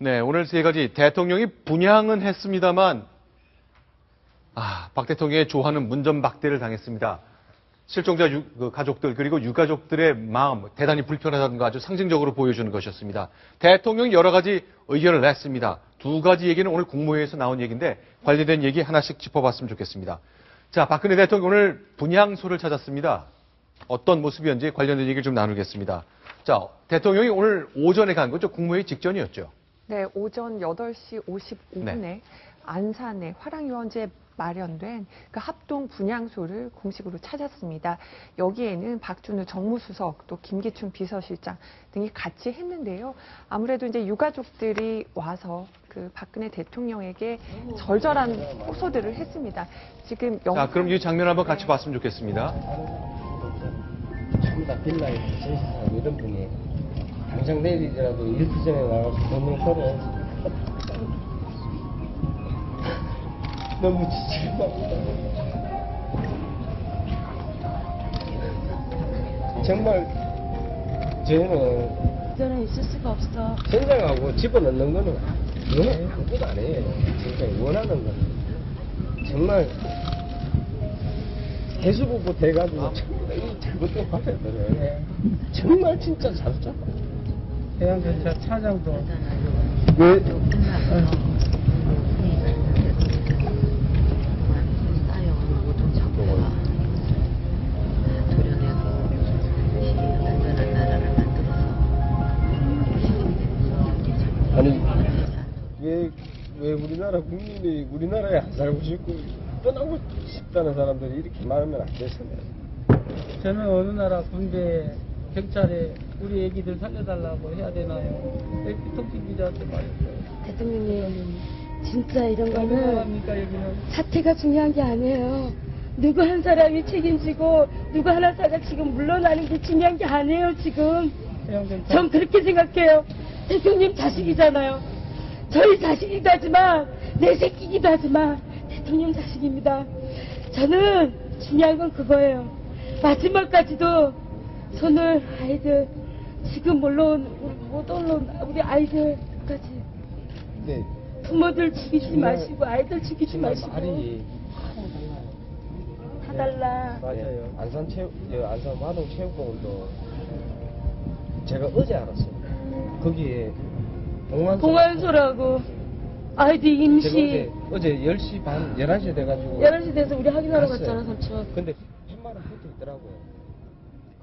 네, 오늘 세 가지 대통령이 분향은 했습니다만 박 대통령의 조화는 문전박대를 당했습니다. 실종자 가족들 그리고 유가족들의 마음 대단히 불편하다는 거 아주 상징적으로 보여주는 것이었습니다. 대통령이 여러 가지 의견을 냈습니다. 두 가지 얘기는 오늘 국무회의에서 나온 얘기인데 관련된 얘기 하나씩 짚어봤으면 좋겠습니다. 자, 박근혜 대통령 오늘 분향소를 찾았습니다. 어떤 모습이었는지 관련된 얘기를 좀 나누겠습니다. 자, 대통령이 오늘 오전에 간 거죠? 국무회의 직전이었죠? 네, 오전 8시 55분에 네. 안산의 화랑유원지에 마련된 그 합동 분향소를 공식으로 찾았습니다. 여기에는 박준우 정무수석, 또 김기춘 비서실장 등이 같이 했는데요. 아무래도 이제 유가족들이 와서 그 박근혜 대통령에게 절절한 호소들을 했습니다. 지금 자, 그럼 이 장면 한번 같이 봤으면 좋겠습니다. 전부 다 빌라에서 전시사하고 이런 분이 당장 내일이라도 일기 전에 나가서 돈을 벌어. 너무 지치겠답니다. 정말 저는 있을 수가 없어. 현장하고 집어넣는 거는 그거는 아무것도 안 해요. 진짜 원하는 건 정말 해수부부 돼가지고 잘못된 말이에요. 정말 진짜 잘했죠. 해양경찰 차장도 왜? 아니 왜 우리나라 국민이 우리나라에 안 살고 싶고 떠나고 싶다는 사람들이 이렇게 많으면 안 되잖아요. 저는 어느 나라 군대 경찰에 우리 애기들 살려달라고 해야 되나요? 통신 기자한테 말했어요. 대통령님, 진짜 이런 거는 얼마입니까 여기는? 사태가 중요한 게 아니에요. 누구 한 사람이 책임지고 누구 하나가 지금 물러나는 게 중요한 게 아니에요 지금. 전 그렇게 생각해요. 대통령 자식이잖아요. 저희 자식이기도 하지만 내 새끼기도 하지만 대통령 자식입니다. 저는 중요한 건 그거예요. 마지막까지도 손을 아이들 지금 물론 못 올라온 우리 아이들까지 네. 부모들 죽이지 마시고 아이들 죽이지 마시고 말이 다 달라. 맞아요. 안산 마동 체육공원도 제가 어제 알았어요. 거기에 봉안소라고 아이들 임시 어제 10시 반 11시 돼가지고 11시 돼서 우리 확인하러 갔어요. 갔잖아 삼촌. 근데 팻말은 붙어 있더라고요.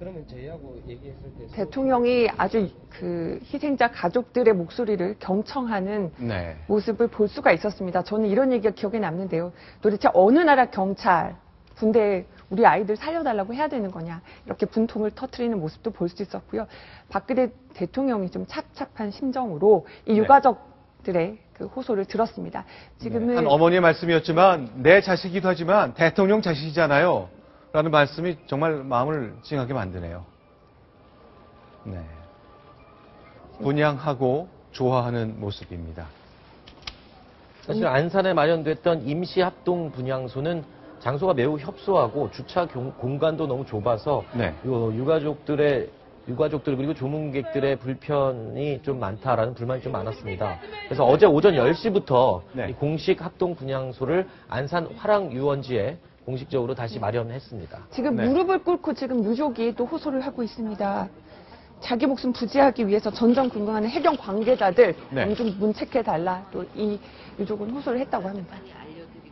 그러면 저희하고 얘기했을 때 대통령이 아주 그 희생자 가족들의 목소리를 경청하는 네. 모습을 볼 수가 있었습니다. 저는 이런 얘기가 기억에 남는데요. 도대체 어느 나라 경찰 군대에 우리 아이들 살려달라고 해야 되는 거냐 이렇게 분통을 터뜨리는 모습도 볼 수 있었고요. 박근혜 대통령이 좀 찹찹한 심정으로 이 유가족들의 그 호소를 들었습니다. 지금은 한 어머니의 말씀이었지만 내 자식이기도 하지만 대통령 자식이잖아요. 라는 말씀이 정말 마음을 찡하게 만드네요. 네. 분향하고 좋아하는 모습입니다. 사실 안산에 마련됐던 임시 합동 분향소는 장소가 매우 협소하고 주차 공간도 너무 좁아서 네. 유가족들 그리고 조문객들의 불편이 좀 많다라는 불만이 좀 많았습니다. 그래서 어제 오전 10시부터 네. 이 공식 합동 분향소를 안산 화랑유원지에 공식적으로 다시 마련했습니다. 지금 네. 무릎을 꿇고 지금 유족이 또 호소를 하고 있습니다. 자기 목숨 부지하기 위해서 전전 근거하는 해경 관계자들 네. 좀 문책해달라 또 이 유족은 호소를 했다고 합니다.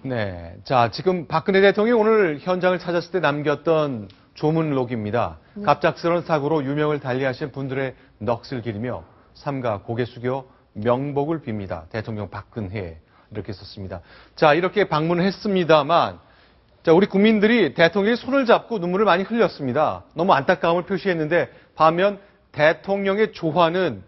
네. 자, 지금 박근혜 대통령이 오늘 현장을 찾았을 때 남겼던 조문록입니다. 갑작스러운 사고로 유명을 달리하신 분들의 넋을 기리며 삼가 고개 숙여 명복을 빕니다. 대통령 박근혜 이렇게 썼습니다. 자, 이렇게 방문을 했습니다만 자, 우리 국민들이 대통령이 손을 잡고 눈물을 많이 흘렸습니다. 너무 안타까움을 표시했는데 반면 대통령의 조화는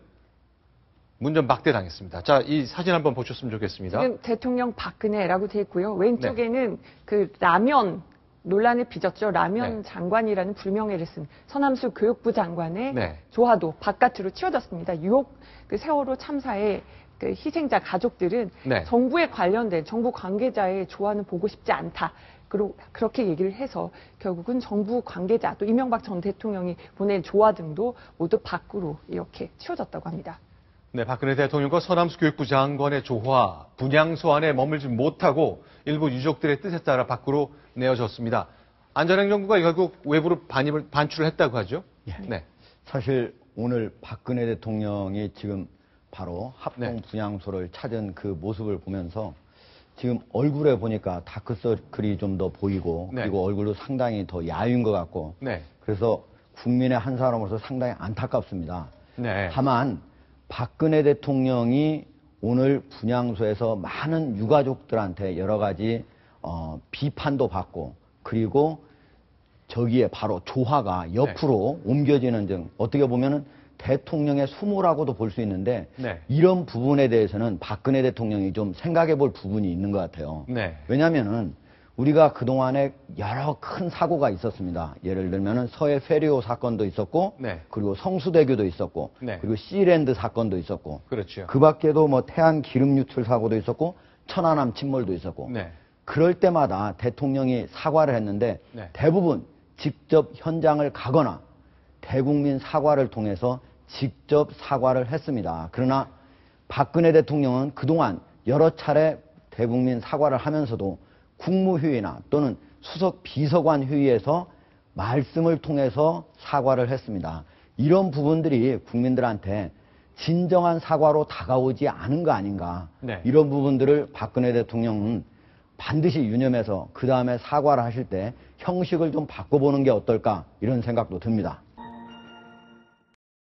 문전박대당했습니다. 자, 이 사진 한번 보셨으면 좋겠습니다. 지금 대통령 박근혜라고 돼 있고요. 왼쪽에는 그 라면 논란을 빚었죠. 라면 네. 장관이라는 불명예를 쓴 서남수 교육부 장관의 네. 조화도 바깥으로 치워졌습니다. 유혹 그 세월호 참사의 그 희생자 가족들은 네. 정부에 관련된 정부 관계자의 조화는 보고 싶지 않다. 그렇게 얘기를 해서 결국은 정부 관계자 또 이명박 전 대통령이 보낸 조화 등도 모두 밖으로 이렇게 치워졌다고 합니다. 네, 박근혜 대통령과 서남수 교육부 장관의 조화, 분향소 안에 머물지 못하고 일부 유족들의 뜻에 따라 밖으로 내어졌습니다. 안전행정부가 결국 외부로 반출을 했다고 하죠? 네. 사실 오늘 박근혜 대통령이 지금 바로 합동 네. 분향소를 찾은 그 모습을 보면서 지금 얼굴에 보니까 다크서클이 좀 더 보이고 네. 그리고 얼굴도 상당히 더 야윈 것 같고 네. 그래서 국민의 한 사람으로서 상당히 안타깝습니다. 네. 다만 박근혜 대통령이 오늘 분향소에서 많은 유가족들한테 여러 가지 비판도 받고 그리고 저기에 바로 조화가 옆으로 옮겨지는 등 어떻게 보면은 대통령의 수모라고도 볼 수 있는데 네. 이런 부분에 대해서는 박근혜 대통령이 좀 생각해 볼 부분이 있는 것 같아요. 네. 왜냐하면은 우리가 그동안에 여러 큰 사고가 있었습니다. 예를 들면은 서해 페리오 사건도 있었고 네. 그리고 성수대교도 있었고 네. 그리고 시랜드 사건도 있었고 그렇죠. 그 밖에도 뭐 태안 기름 유출 사고도 있었고 천안함 침몰도 있었고 네. 그럴 때마다 대통령이 사과를 했는데 네. 대부분 직접 현장을 가거나 대국민 사과를 통해서 직접 사과를 했습니다. 그러나 박근혜 대통령은 그동안 여러 차례 대국민 사과를 하면서도 국무회의나 또는 수석 비서관 회의에서 말씀을 통해서 사과를 했습니다. 이런 부분들이 국민들한테 진정한 사과로 다가오지 않은 거 아닌가. 네. 이런 부분들을 박근혜 대통령은 반드시 유념해서 그 다음에 사과를 하실 때 형식을 좀 바꿔보는 게 어떨까 이런 생각도 듭니다.